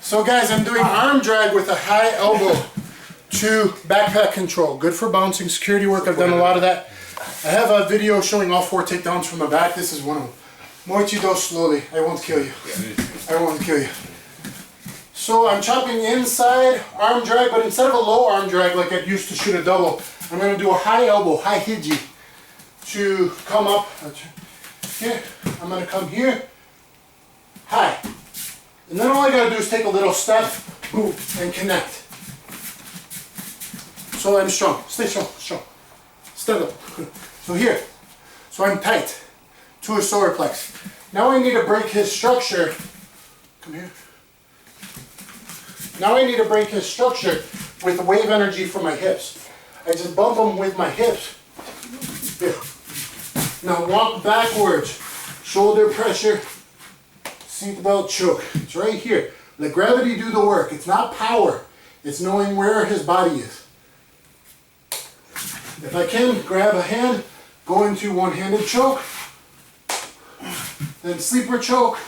So guys, I'm doing arm drag with a high elbow to backpack control. Good for bouncing, security work. I've done a lot of that. I have a video showing all 4 takedowns from the back. This is one of them. Moichido slowly. I won't kill you. I won't kill you. So I'm chopping inside arm drag, but instead of a low arm drag like I used to shoot a double, I'm going to do a high elbow, high hiji, to come up here. I'm going to come here, high. And then all I got to do is take a little step, move, and connect. So I'm strong. Stay strong, strong. Stand up. So here. So I'm tight to his solar plex. Now I need to break his structure. Come here. Now I need to break his structure with the wave energy from my hips. I just bump him with my hips. Here. Now walk backwards. Shoulder pressure. Seatbelt choke. It's right here. Let gravity do the work. It's not power. It's knowing where his body is. If I can, grab a hand, go into one-handed choke, then sleeper choke,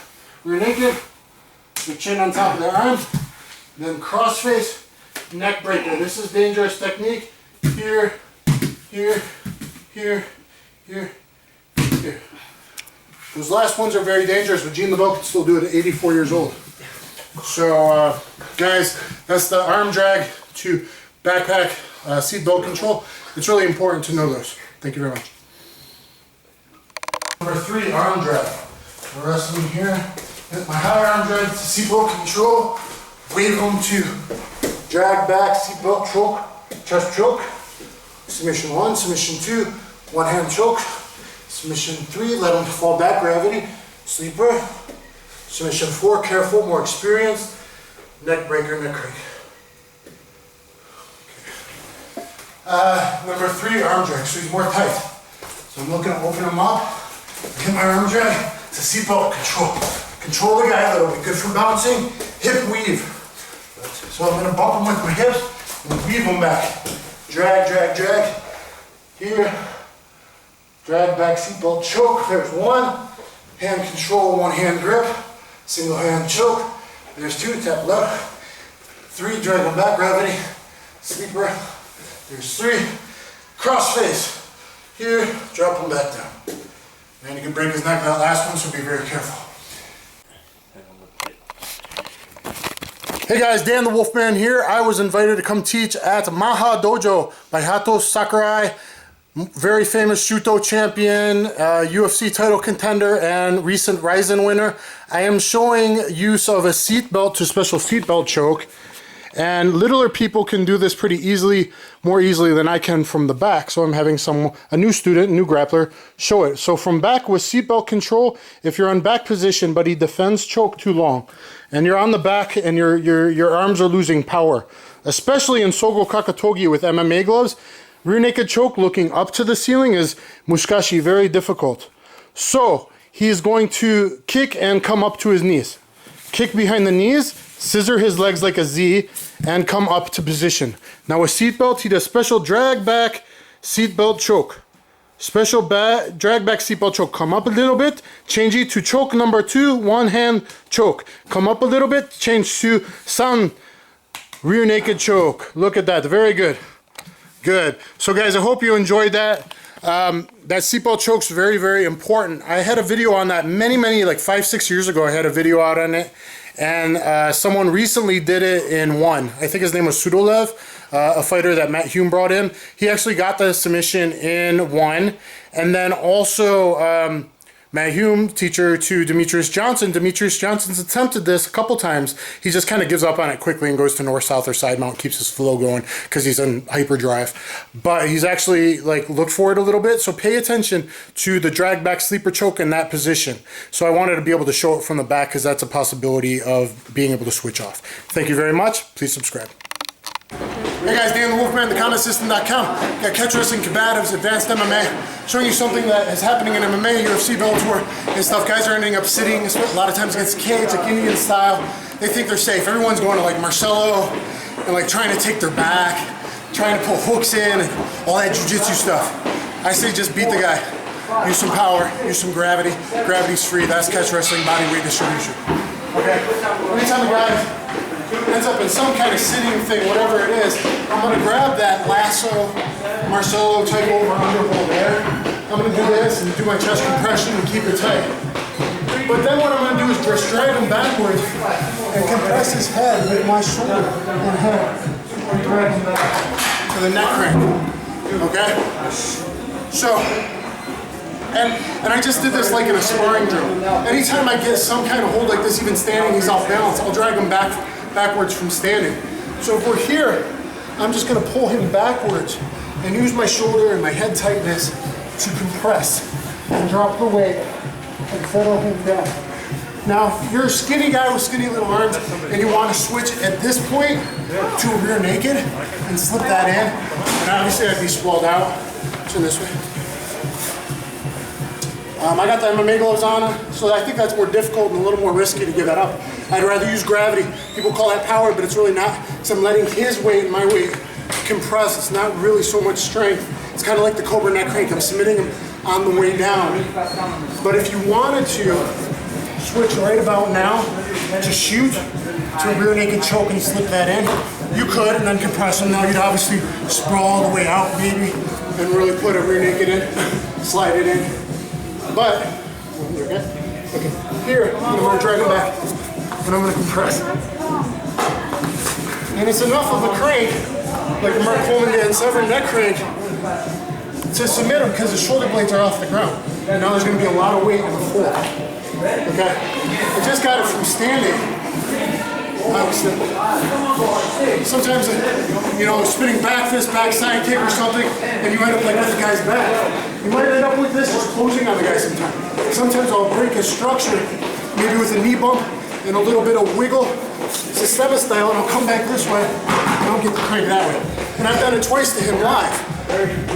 rear naked, your chin on top of the arm, then cross face, neck breaker. This is dangerous technique. Here, here, here, here, here. Those last ones are very dangerous, but Gene LeBell can still do it at 84 years old. So, guys, that's the arm drag to backpack seatbelt control. It's really important to know those. Thank you very much. Number 3, arm drag. We're wrestling here. Hit my high arm drag to seatbelt control. Wave them to drag back, seatbelt choke, chest choke. Submission 1, submission 2, one hand choke. Submission 3, let them fall back, gravity, sleeper. Submission 4, careful, more experienced. Neck breaker, neck crank. Number 3, arm drag, so he's more tight. So I'm looking to open him up, hit my arm drag to seatbelt control. Control the guy a little bit, good for bouncing, hip weave. So I'm going to bump him with my hips and weave him back. Drag, drag, drag. Here, drag back, seatbelt choke. There's 1, hand control, 1 hand grip, single hand choke. There's 2, tap left. 3, drag him back, gravity, sleeper. There's 3, cross face. Here, drop him back down. And you can break his neck that last one, so be very careful. Hey guys, Dan the Wolfman here. I was invited to come teach at Maha Dojo by Hato Sakurai, very famous Shuto champion, UFC title contender, and recent Ryzen winner. I am showing use of a seatbelt to special seatbelt choke. And littler people can do this pretty easily, more easily than I can from the back. So I'm having a new student, new grappler, show it. So from back with seatbelt control, if you're on back position, but he defends choke too long, and you're on the back and your arms are losing power, especially in Sogo Kakatogi with MMA gloves, rear naked choke looking up to the ceiling is mushkashi, very difficult. So he's going to kick and come up to his knees. Kick behind the knees, scissor his legs like a Z, and come up to position. Now with seatbelt, he does special drag back seatbelt choke. Special drag back seatbelt choke. Come up a little bit, change it to choke number 2, 1 hand choke. Come up a little bit, change to san, rear naked choke. Look at that, very good. Good. So guys, I hope you enjoyed that. That seatbelt choke's very, very important. I had a video on that many, like 5-6 years ago. I had a video out on it, and someone recently did it in 1. I think his name was Sudolev, a fighter that Matt Hume brought in. He actually got the submission in 1, and then also Matt Hume, teacher to Demetrius Johnson. Demetrius Johnson's attempted this a couple times. He just kind of gives up on it quickly and goes to north, south, or side mount, keeps his flow going because he's in hyperdrive. But he's actually like looked for it a little bit. So pay attention to the drag back sleeper choke in that position. So I wanted to be able to show it from the back because that's a possibility of being able to switch off. Thank you very much. Please subscribe. Hey guys, Dan the Wolfman, thecombatsystem.com. Got catch wrestling, combatives, advanced MMA, showing you something that is happening in MMA, UFC, Bellator, and stuff. Guys are ending up sitting a lot of times against the cage, like Indian style. They think they're safe. Everyone's going to like Marcelo and like trying to take their back, trying to pull hooks in and all that jiu-jitsu stuff. I say just beat the guy. use some power, use some gravity. Gravity's free. That's catch wrestling body weight distribution. Okay. Anytime the guy ends up in some kind of sitting thing, whatever it is, I'm going to grab that lasso, Marcelo type over under hold there. I'm going to do this and do my chest compression and keep it tight. But then what I'm going to do is just drag him backwards and compress his head with my shoulder and head. And drag him back to the neck crank. Okay? So, and I just did this like in a sparring drill. Anytime I get some kind of hold like this, even standing, he's off balance, I'll drag him backwards from standing. So if we're here, I'm just going to pull him backwards and use my shoulder and my head tightness to compress and drop the weight and settle him down. Now, if you're a skinny guy with skinny little arms and you want to switch at this point to a rear naked and slip that in, and obviously I'd be sprawled out. Turn this way. I got the MMA gloves on, so I think that's more difficult and a little more risky to give that up. I'd rather use gravity. People call that power, but it's really not. So I'm letting his weight and my weight compress. It's not really so much strength. It's kind of like the Cobra neck crank. I'm submitting him on the way down. But if you wanted to switch right about now to shoot to a rear naked choke and slip that in, you could, and then compress him. Now you'd obviously sprawl all the way out maybe and really put a rear naked in, slide it in. But, okay, here, I'm going to drag him back and I'm going to compress. And it's enough of a crank, like the Mark Coleman did and Severn neck crank, to submit him because the shoulder blades are off the ground. And now there's going to be a lot of weight in the floor. Okay? I just got it from standing. Sometimes, you know, spinning back fist, backside kick or something, and you end up like with the guy's back. You might end up with this just closing on the guy sometimes. Sometimes I'll break his structure, maybe with a knee bump and a little bit of wiggle, Sistema style, and I'll come back this way, and I'll get the crank that way. And I've done it twice to him live,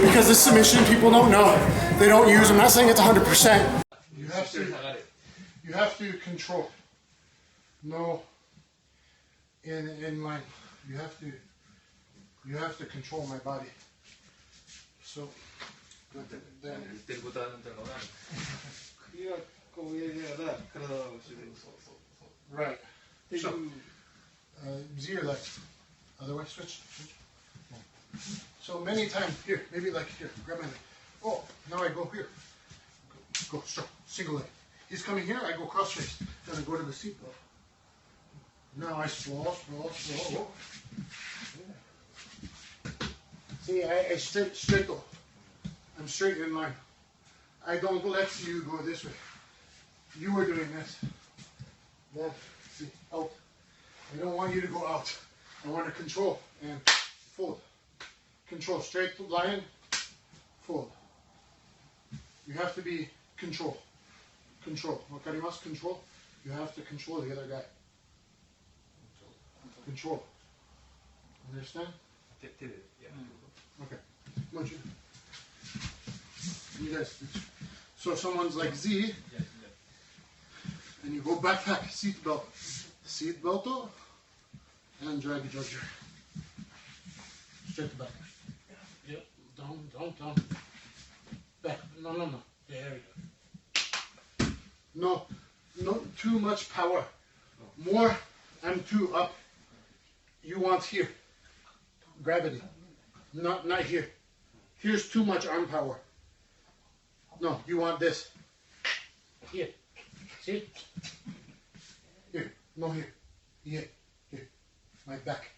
because this submission people don't know. They don't use, I'm not saying it's 100%. You have to control. No. In line, you have to control my body. So then right. So Z or left. Other way, switch. So many times here, maybe like here, grab my leg. Oh, now I go here. Go strong, single leg. He's coming here, I go cross face. Then I go to the seatbelt. Now I sprawl. See, I straight though. I'm straight in line. I don't let you go this way. You were doing this. Then, see, out. I don't want you to go out. I want to control and fold. Control, straight line, fold. You have to be control. Control. Wakarimasu? Control. You have to control the other guy. Control. Understand? Yeah. Okay. You guys. So someone's like Z, and you go backpack, seatbelt, and drag the judge. Straight to back. Yep. Down. Back. No. There we go. No, too much power. More and two up. You want here. Gravity. Not here. Here's too much arm power. No, you want this. Here. See? Here. No, here. Here. My back.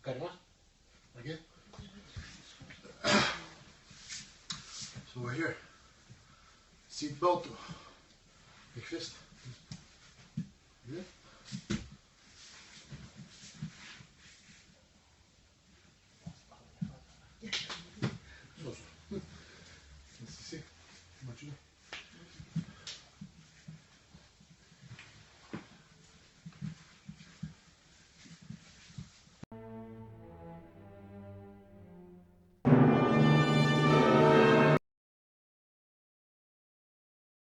Got it? Again? So we're here. Seatbelt. Big fist. Yeah.